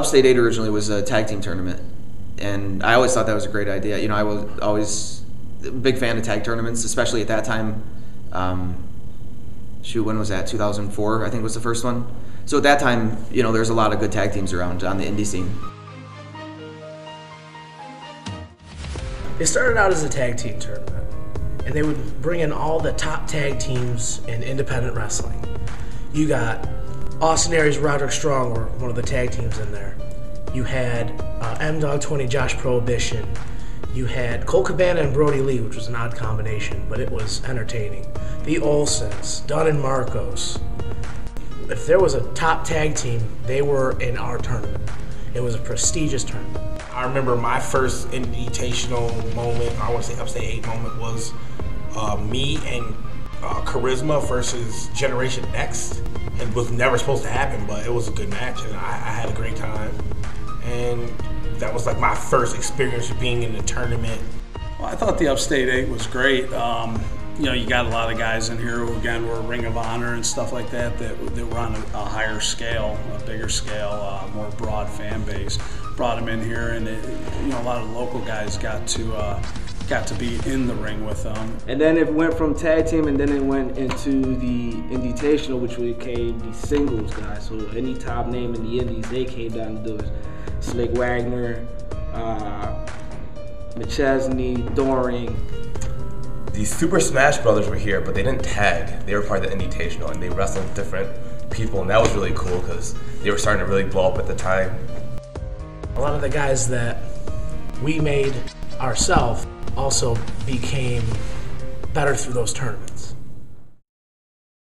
Upstate 8 originally was a tag team tournament, and I always thought that was a great idea. You know, I was always a big fan of tag tournaments, especially at that time. When was that? 2004, I think was the first one. So at that time, you know, there's a lot of good tag teams around on the indie scene. It started out as a tag team tournament, and they would bring in all the top tag teams in independent wrestling. You got Austin Aries, Roderick Strong were one of the tag teams in there. You had M-Dog 20, Josh Prohibition. You had Cole Cabana and Brody Lee, which was an odd combination, but it was entertaining. The Olsens, Dunn and Marcos. If there was a top tag team, they were in our tournament. It was a prestigious tournament. I remember my first Indytational moment, I want to say Upstate 8 moment, was me and Charisma versus Generation Next. It was never supposed to happen, but it was a good match, and I had a great time. And that was like my first experience of being in a tournament. Well, I thought the Upstate 8 was great. You know, you got a lot of guys in here who, again, were Ring of Honor and stuff like that were on a higher scale, a bigger scale, more broad fan base. Brought them in here, and you know, a lot of local guys got to be in the ring with them. And then it went from tag team, and then it went into the Indytational, which became the singles guys. So any top name in the Indies, they came down to do it. Slick Wagner, McChesney, Doring. The Super Smash Brothers were here, but they didn't tag. They were part of the Indytational, and they wrestled different people, and that was really cool because they were starting to really blow up at the time. A lot of the guys that we made ourselves also became better through those tournaments.